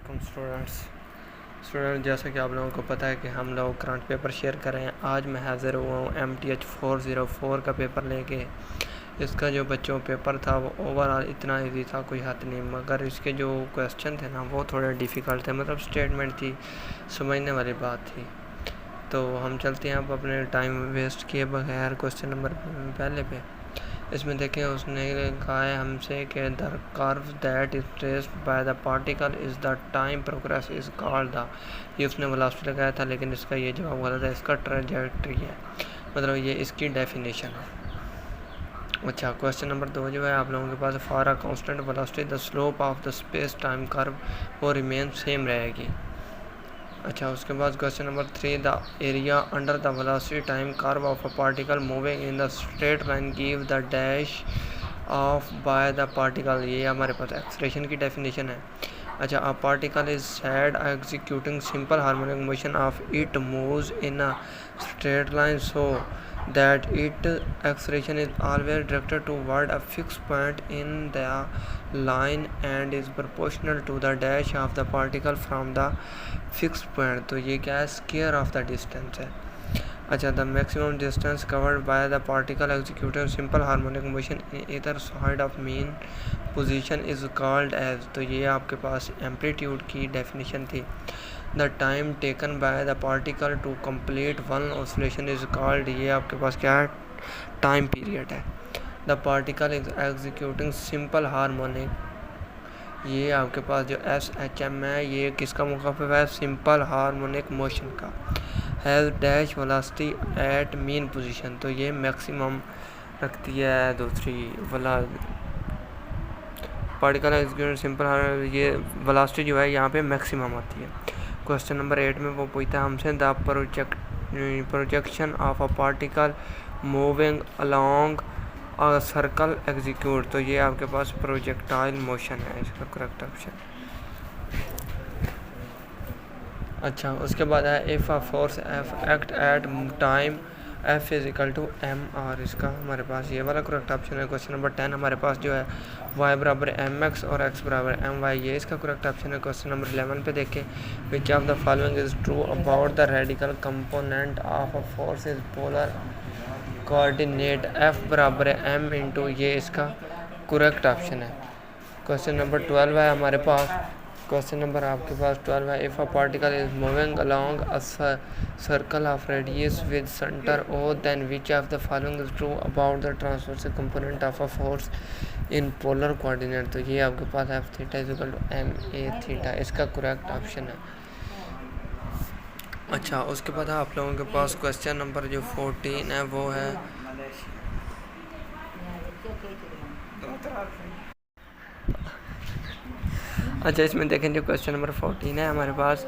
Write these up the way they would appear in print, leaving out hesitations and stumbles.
Welcome student जैसा कि आप लोगों को पता है कि हम लोग करंट पेपर शेयर कर रहे हैं। आज मैं हाज़िर हुआ हूँ MTH 404 का पेपर लेके। इसका जो बच्चों पेपर था वो ओवरऑल इतना इजी था, कोई हद नहीं, मगर इसके जो क्वेश्चन थे ना वो थोड़े डिफ़िकल्ट थे, मतलब स्टेटमेंट थी, समझने वाली बात थी। तो हम चलते हैं अब अपने टाइम वेस्ट किए बगैर क्वेश्चन नंबर पहले पे। इसमें देखें उसने कहा है हमसे कि the curve that is traced bye the particle is the time progress is called the, ये उसने वेलोसिटी लगाया था, लेकिन इसका ये जवाब गलत है, इसका ट्रेजेक्ट्री है, मतलब ये इसकी डेफिनेशन है। अच्छा, क्वेश्चन नंबर 2 जो है आप लोगों के पास, for a constant velocity the slope of the space time curve वो रिमेन सेम रहेगी। अच्छा, उसके बाद question number 3, the area under the velocity time curve of a particle moving in the straight line give the dash of by the particle, ये हमारे पास expression की definition है। अच्छा, a particle is said executing simple harmonic motion of it moves in a straight line so that its acceleration is always directed toward a fixed point in the line and is proportional to the dash of the particle from the fixed point। तो ये क्या है, square of the distance है। अच्छा, the maximum distance covered by the particle executing simple harmonic motion in either side of mean position is called as, तो ये आपके पास एम्पलीट्यूड की डेफिनेशन थी। The time taken by the particle to complete one oscillation is called, ये आपके पास क्या है, टाइम पीरियड है। The particle is executing simple harmonic, ये आपके पास जो SHM है ये किसका मुखाफिफ है, सिंपल हार्मोनिक मोशन का। Has dash velocity at mean position, तो ये मैक्सिमम रखती है दूसरी वाला पार्टिकल एग्जीक्यूटिंग सिंपल, ये वेलोसिटी जो है यहाँ पे मैक्सिमम आती है। क्वेश्चन नंबर 8 में वो पूछता है हमसे, the projection of a particle moving along a circle execute, तो ये आपके पास प्रोजेक्टाइल मोशन है, इसका करेक्ट ऑप्शन। अच्छा, उसके बाद है if a force F act at time F is equal to M R, इसका हमारे पास ये वाला करेक्ट ऑप्शन है। क्वेश्चन नंबर 10 हमारे पास जो है y बराबर एम एक्स और x बराबर एम वाई, ये इसका करेक्ट ऑप्शन है। क्वेश्चन नंबर 11 पे देखें, which of the following is true about the radical component of a force is polar coordinate f बराबर एम इंटू, ये इसका करेक्ट ऑप्शन है। क्वेश्चन नंबर 12 है हमारे पास, क्वेश्चन नंबर आपके पास 12 है, if a particle is moving along a circle of radius with center O then which of the following is true about the transversal component of a force in polar coordinate, तो ये आपके पास F theta is equal to M A theta, इसका correct option है। अच्छा, उसके बाद आप लोगों के पास क्वेश्चन नंबर जो 14 है वो है, अच्छा इसमें देखें जो क्वेश्चन नंबर 14 है हमारे पास,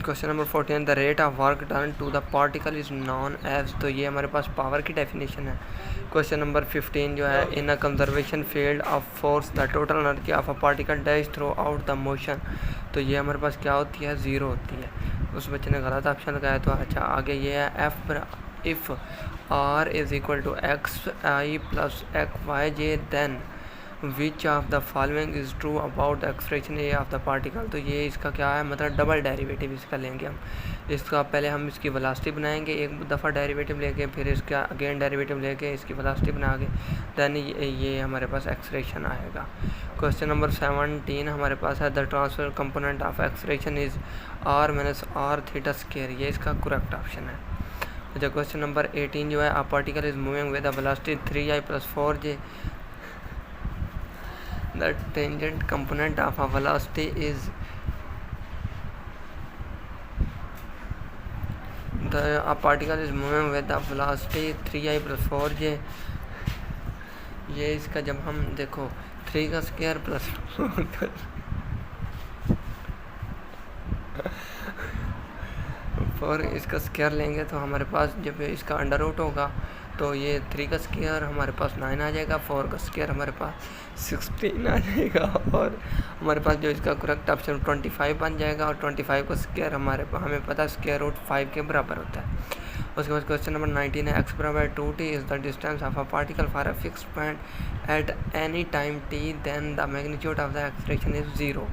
question number 14, the rate of work done to the particle is known as, तो ये हमारे पास पावर की डेफिनेशन है। क्वेश्चन नंबर 15 जो है, in a conservation field of force the total energy of a particle dash throughout the motion, तो ये हमारे पास क्या होती है, ज़ीरो होती है। उस बच्चे ने गलत ऑप्शन लगाया। तो अच्छा आगे ये है if R is equal to X I plus X Y J then which of the following is true about the expression A of the particle, तो ये इसका क्या है, मतलब डबल डेरिवेटिव इसका लेंगे हम। इसका पहले हम इसकी वेलोसिटी बनाएंगे, एक दफ़ा डेरिवेटिव लेके, फिर इसका अगेन डेरिवेटिव लेके इसकी वेलोसिटी बना के दैन ये हमारे पास एक्सप्रेशन आएगा। क्वेश्चन नंबर 17 हमारे पास है, the transfer component of expression is R minus R theta square, ये इसका करेक्ट ऑप्शन है। अच्छा, क्वेश्चन नंबर 18 जो है, अ particle is moving with a velocity 3i + 4j, the tangent component of a velocity is a particle is moving with a velocity 3i + 4j, ये इसका जब हम देखो 3 का स्क्वायर प्लस 4 इसका स्क्वायर लेंगे तो हमारे पास जब इसका अंडर रूट होगा तो ये 3 का स्क्वायर हमारे पास 9 आ जाएगा, 4 का स्क्वायर हमारे पास 16 आ जाएगा, और हमारे पास जो इसका करेक्ट ऑप्शन 25 बन जाएगा, और 25 का स्क्वायर हमें पता है स्क्वायर रूट 5 के बराबर होता है। उसके बाद क्वेश्चन नंबर 19 है, एक्स बराबर 2t is the distance of a particle for a fix point at any time t, then the magnitude of the acceleration is 0।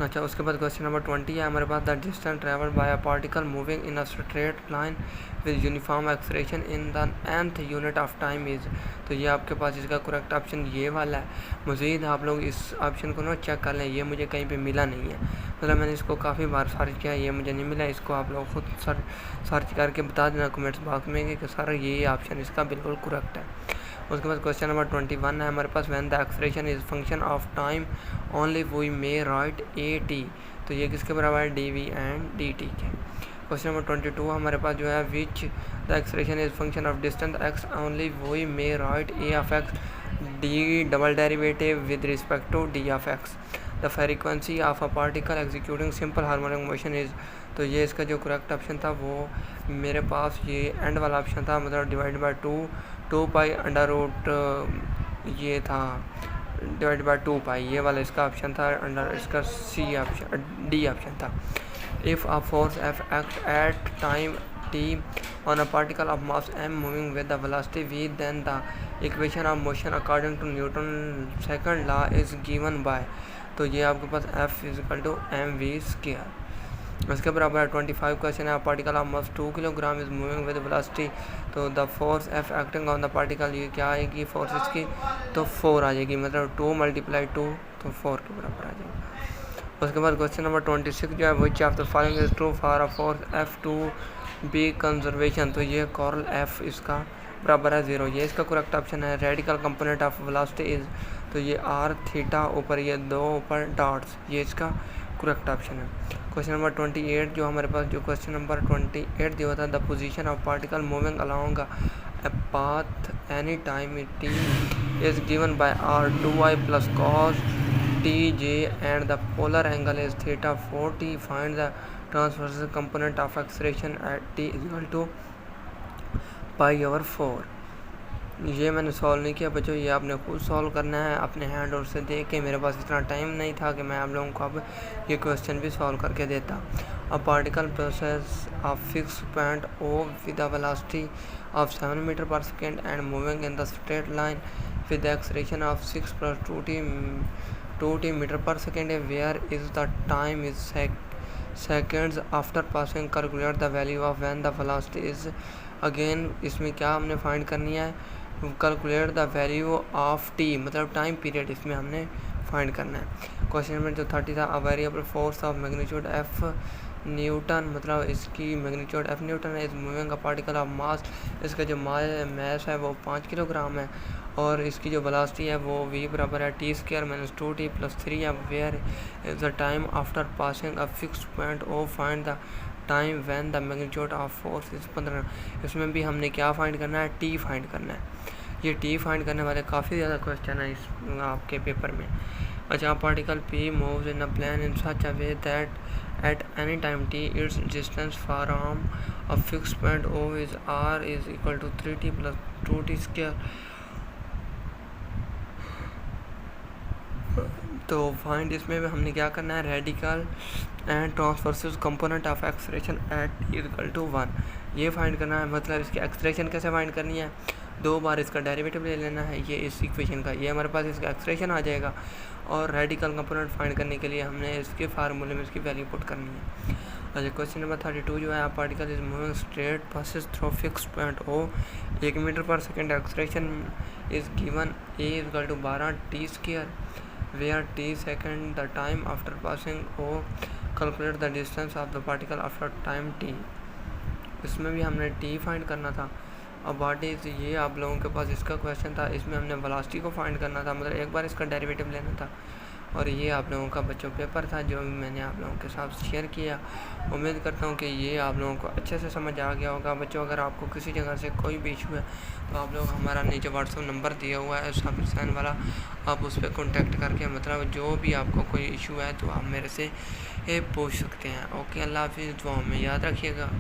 अच्छा, उसके बाद क्वेश्चन नंबर 20 है हमारे पास, the distance travelled by a particle moving in a straight line with uniform acceleration in the nth unit of time is. तो ये आपके पास इसका करेक्ट ऑप्शन ये वाला है। मज़ीद आप लोग इस ऑप्शन को ना चेक कर लें, ये मुझे कहीं पे मिला नहीं है, मतलब मैंने इसको काफ़ी बार सर्च किया, ये मुझे नहीं मिला। इसको आप लोग खुद सर्च करके बता देना कमेंट्स बॉक्स में कि सर ये ऑप्शन इसका बिल्कुल करेक्ट है। उसके बाद क्वेश्चन नंबर 21 है हमारे पास, when the acceleration is function of time only we may write A T. तो ये किसके बराबर है, D V and D T के। क्वेश्चन नंबर 22 हमारे पास जो है, which the acceleration is function of distance X only we may write A of X D double derivative with respect to D of X. The frequency of a particle executing simple harmonic motion is. तो ये इसका जो correct option था वो मेरे पास ये and वाला option था, मतलब divide by 2 pi under root ये था डिवाइड बाई 2 पाई, ये वाला इसका ऑप्शन था, अंडर इसका सी ऑप्शन डी ऑप्शन था। If a force F act at time t on a particle of mass m moving with the velocity v, then the equation of motion according to Newton second law is given by। तो ये आपके पास f equal to M V square, उसके बराबर है। 25 question है, particle of mass 2 kilogram is moving with velocity. तो the force F acting on the particle, ये क्या आएगी फोर्स इसकी, तो 4 आ जाएगी, मतलब 2 × 2 तो 4 के बराबर आ जाएगी। उसके बाद क्वेश्चन नंबर 26 जो है, which of the following is true for a force F to be conservation. तो ये कॉर्ल एफ इसका बराबर है 0, ये इसका करेक्ट ऑप्शन है। Radical component of velocity is, तो ये आर थीटा ऊपर ये 2 ऊपर डॉट्स, ये इसका करेक्ट ऑप्शन है। क्वेश्चन नंबर 28 जो हमारे पास जो क्वेश्चन नंबर 28 दिया था, the position of particle moving along a path any time t is given by r2i plus cos tj and the polar angle is theta 4t, find the transverse component of acceleration at t is equal to pi/4। ये मैंने solve नहीं किया बच्चों, ये आपने खुद solve करना है अपने हैंड और से देख के। मेरे पास इतना टाइम नहीं था कि मैं आप लोगों को अब ये क्वेश्चन भी सॉल्व करके देता। अब particle process of fix point O with the velocity of 7 meter per second and moving in the straight line with the acceleration of 6 plus 2t meter per second, where is the time is seconds after passing, calculate the value of when the velocity is। Again इसमें क्या हमने find करनी है, calculate the value of T, मतलब time period इसमें हमने find करना है। क्वेश्चन नंबर जो 30 था, a variable force of magnitude F Newton, मतलब इसकी मैग्नीट्यूड एफ न्यूटन है, इस मूविंग का पार्टिकल ऑफ मास, इसका जो मास है वो 5 किलोग्राम है, और इसकी जो वेलोसिटी है वो v बराबर है t² - 2t + 3 है। Where is the time after passing a fixed point O, find the time when the magnitude of force is 15। इसमें भी हमने क्या फाइंड करना है, t फाइंड करना है। ये t फाइंड करने वाले काफ़ी ज़्यादा क्वेश्चन है इस आपके पेपर में। अच्छा, particle p moves in a plane in such a way that at any time t its distance from a fixed point o is r is equal to 3t plus 2t²। तो find इसमें हमने क्या करना है, radical and transverse component of acceleration at equal to 1, ये find करना है। मतलब इसकी एक्सेलरेशन कैसे फाइंड करनी है, 2 बार इसका डेरिवेटिव ले लेना है, ये इस इक्वेशन का, ये हमारे पास इसका एक्सेलरेशन आ जाएगा। और रेडिकल कंपोनेंट फाइंड करने के लिए हमने इसके फार्मूले में इसकी वैल्यू पुट करनी है। अच्छा, क्वेश्चन नंबर 32 जो है, particle is moving straight passes through fix point O, 1 metre पर second, acceleration is given A equal to 12t², where t second the time after passing O, calculate the distance of the particle after time t। इसमें भी हमने t find करना था। अब what is, ये आप लोगों के पास इसका क्वेश्चन था, इसमें हमने वेलोसिटी को फाइंड करना था, मतलब एक बार इसका डेरिवेटिव लेना था। और ये आप लोगों का बच्चों पेपर था जो मैंने आप लोगों के साथ शेयर किया। उम्मीद करता हूँ कि ये आप लोगों को अच्छे से समझ आ गया होगा। बच्चों, अगर आपको किसी जगह से कोई भी इशू है तो आप लोग हमारा नीचे व्हाट्सअप नंबर दिया हुआ है साबिर हुसैन वाला, आप उस पर कॉन्टेक्ट करके मतलब जो भी आपको कोई इशू है तो आप मेरे से पूछ सकते हैं। ओके, अल्लाह हाफिज़, दुआ में याद रखिएगा।